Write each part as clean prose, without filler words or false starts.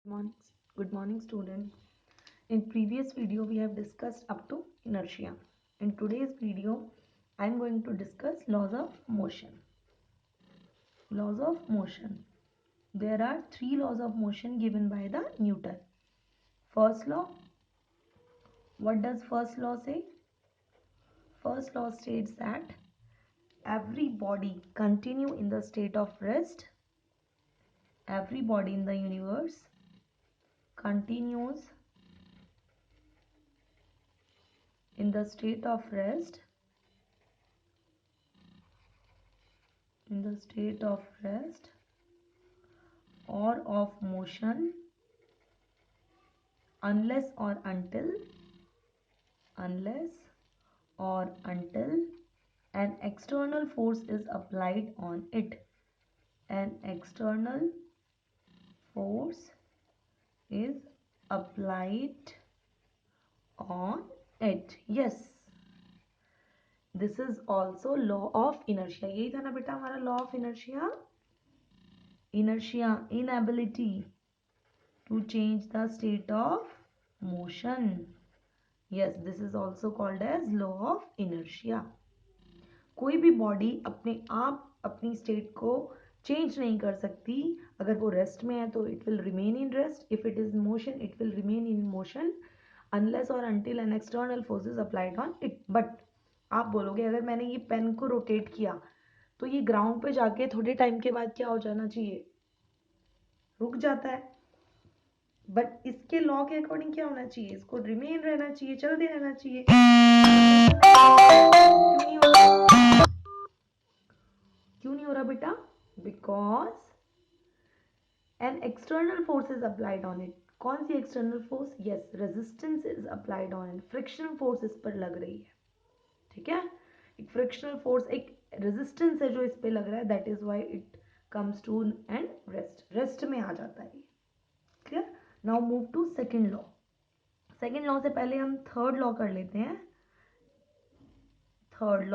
Morning, good morning, student. In previous video, we have discussed up to inertia. In today's video, I am going to discuss laws of motion. Laws of motion. There are three laws of motion given by the Newton. First law. What does first law say? First law states that every body continue in the state of rest. Every body in the universe continues in the state of rest or of motion unless or until an external force is applied on it. An external force is applied on it. Yes, this is also law of inertia. यही था ना बेटा हमारा law of inertia. Inertia, inability to change the state of motion. Yes, this is also called as law of inertia. कोई भी body अपने आप अपनी स्टेट को चेंज नहीं कर सकती. अगर वो रेस्ट में है तो it will remain in rest. If it is motion it will remain in motion unless और until an external force is applied on it. But आप बोलोगे अगर मैंने ये पेन को रोटेट किया तो ये ग्राउंड पे जाके थोड़े टाइम के बाद क्या हो जाना चाहिए, रुक जाता है. बट इसके लॉ के अकॉर्डिंग क्या होना चाहिए, इसको रिमेन रहना चाहिए, चलते रहना चाहिए. क्यों नहीं हो रहा बेटा? Because an external force is applied on it. कौन सी external force? Yes, resistance is applied on it. Frictional force इस पर लग रही है. ठीक है, एक फ्रिक्शनल फोर्स, एक रेजिस्टेंस है जो इस पे लग रहा है. That is why it comes to and rest में आ जाता है. Clear? Now move to second law. Second law से पहले हम थर्ड लॉ कर लेते हैं. Third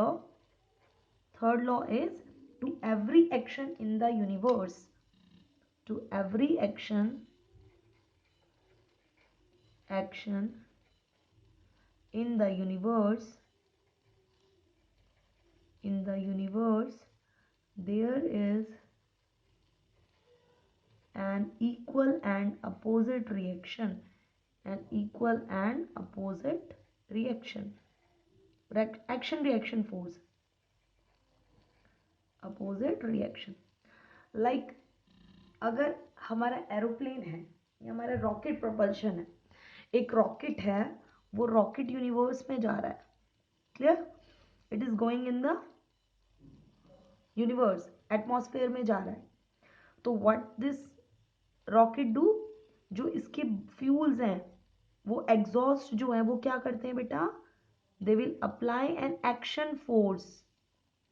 law is to every action in the universe, to every action in the universe there is an equal and opposite reaction. Action reaction force, opposite reaction. like अगर हमारा aeroplane है या हमारा rocket propulsion है, एक rocket है, वो rocket universe में जा रहा है. Clear? It is going in the universe, atmosphere में जा रहा है. तो व्हाट दिस रॉकेट डू, जो इसके फ्यूल्स हैं वो एग्जॉस्ट जो है वो क्या करते हैं बेटा, they will apply an action force.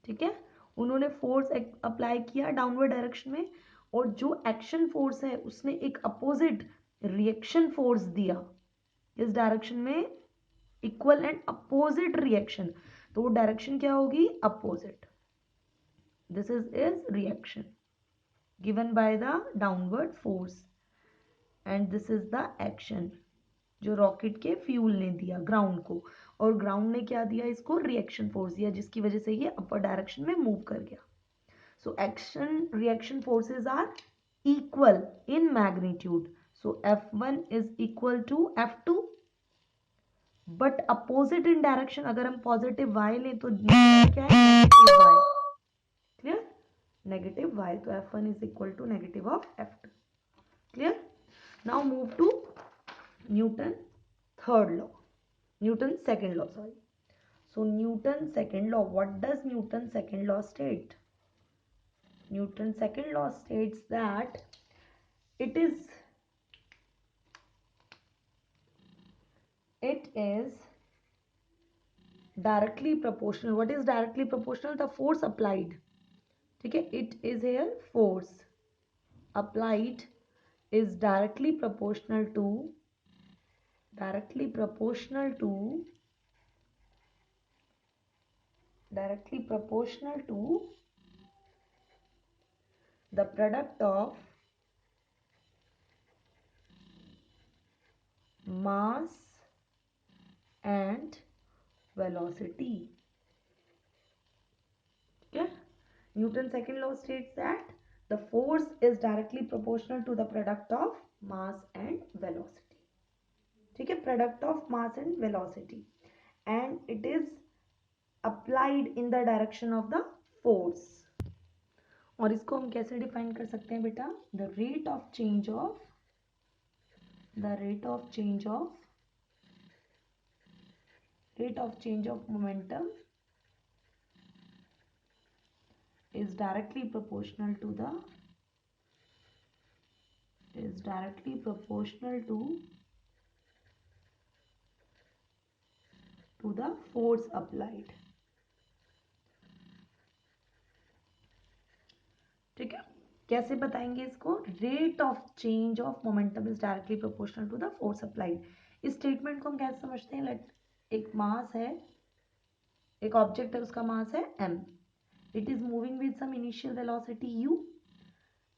ठीक है, उन्होंने फोर्स अप्लाई किया डाउनवर्ड डायरेक्शन में, और जो एक्शन फोर्स है उसने एक अपोजिट रिएक्शन फोर्स दिया इस डायरेक्शन में, इक्वल एंड अपोजिट रिएक्शन. तो वो डायरेक्शन क्या होगी? Opposite. This is reaction given by the downward force and this is the action जो रॉकेट के फ्यूल ने दिया ग्राउंड को, और ग्राउंड ने क्या दिया इसको? रिएक्शन फोर्स दिया, जिसकी वजह से ये अपर डायरेक्शन में मूव कर गया. So action reaction forces are equal in magnitude. So F1 is equal to F2, but opposite in direction. अगर हम पॉजिटिव y लें तो क्या है? Negative y. Clear? Negative y. तो F1 is equal to negative of F2. Clear? Now move to Newton third law. Newton second law, sorry. So Newton second law, what does Newton second law state? Newton second law states that it is directly proportional. What is directly proportional? The force applied. ठीक है, it is here force applied is directly proportional to the product of mass and velocity. Okay, Newton's second law states that the force is directly proportional to the product of mass and velocity. ठीक है, product of mass and velocity, and it is applied in the direction of the force. और इसको हम कैसे define कर सकते हैं बेटा? The rate of change of momentum is directly proportional to the force applied. ठीक है, कैसे बताएंगे इसको? Rate of change of momentum is directly proportional to the force applied. इस स्टेटमेंट को हम कैसे समझते हैं? लेट, एक मास है, एक ऑब्जेक्ट है, उसका मास है m. It is moving with some initial velocity u.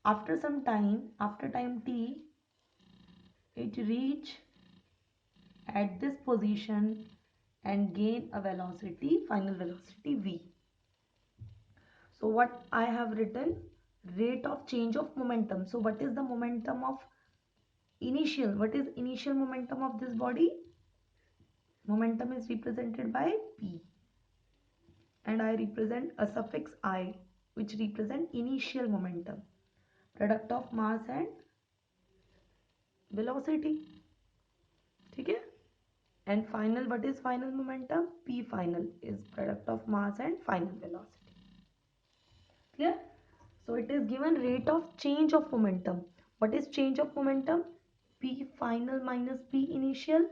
After some time, after time t, it reach at this position and gain a velocity, final velocity v. So what I have written, rate of change of momentum. So what is the momentum of initial? What is initial momentum of this body? Momentum is represented by p, and I represent a suffix I, which represent initial momentum, product of mass and velocity. ठीक है, and final, what is final momentum? P final is product of mass and final velocity. Clear? So it is given rate of change of momentum. What is change of momentum? P final minus P initial,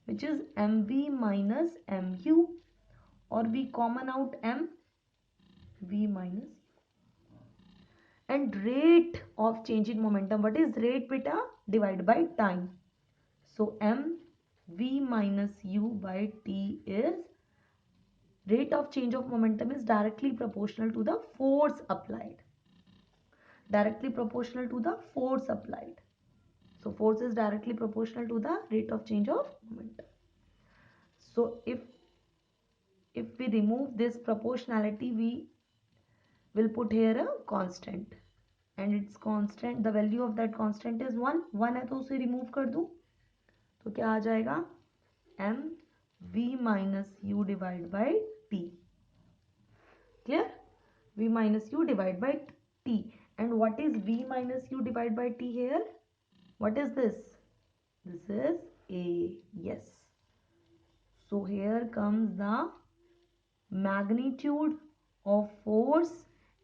which is mv minus mu, or we common out m, v minus u. And rate of change in momentum, what is rate beta? Divided by time. So m v minus u by t is rate of change of momentum is directly proportional to the force applied. Directly proportional to the force applied. So force is directly proportional to the rate of change of momentum. So if we remove this proportionality, we will put here a constant, and its constant, the value of that constant is 1. 1 है तो उसे remove कर दूं तो क्या आ जाएगा? m v minus u divided by t. Clear? v minus u divided by t. And what is v minus u divided by t here? What is this? This is a. Yes. So here comes the magnitude of force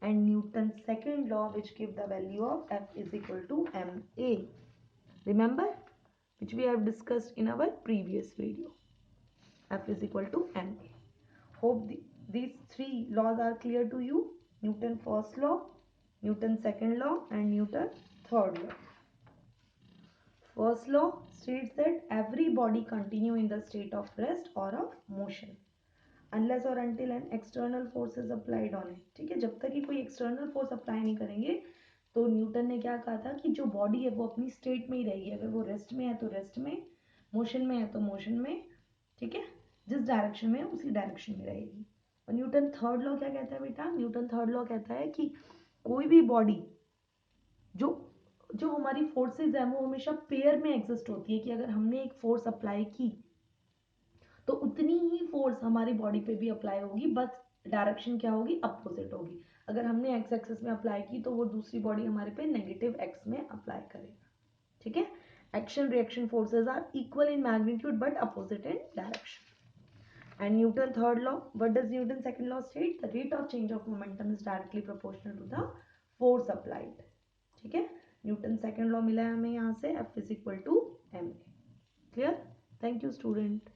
and Newton's second law, which give the value of F is equal to ma. Remember, which we have discussed in our previous video. F is equal to ma. Hope these three laws are clear to you. Newton first law, Newton second law, and Newton third law. First law states that every body continue in the state of rest or of motion unless or until an external force is applied on it. ठीक है, जब तक कि कोई external force apply नहीं करेंगे तो Newton ने क्या कहा था कि जो बॉडी है वो अपनी स्टेट में ही रहेगी. अगर वो रेस्ट में है तो रेस्ट में, मोशन में है तो मोशन में. ठीक है, जिस डायरेक्शन में है उसी डायरेक्शन में रहेगी. और न्यूटन थर्ड लॉ क्या कहता है बेटा? न्यूटन थर्ड लॉ कहता है कि कोई भी बॉडी जो जो हमारी फोर्सेज है वो हमेशा पेयर में एग्जिस्ट होती है, कि अगर हमने एक फोर्स अप्लाई की तो उतनी ही फोर्स हमारी बॉडी पे भी अप्लाई होगी, बस डायरेक्शन क्या होगी? अपोजिट होगी. अगर हमने एक्स एक्सिस में अप्लाई की तो वो दूसरी बॉडी हमारे पे नेगेटिव एक्स में अप्लाई करेगा. ठीक है, action reaction forces are equal in magnitude but opposite in direction. And Newton third law, what does Newton second law state? The rate of change of momentum is directly proportional to the force applied. ठीक है, Newton second law मिला है हमें यहाँ से F is equal to ma. Clear? Thank you student.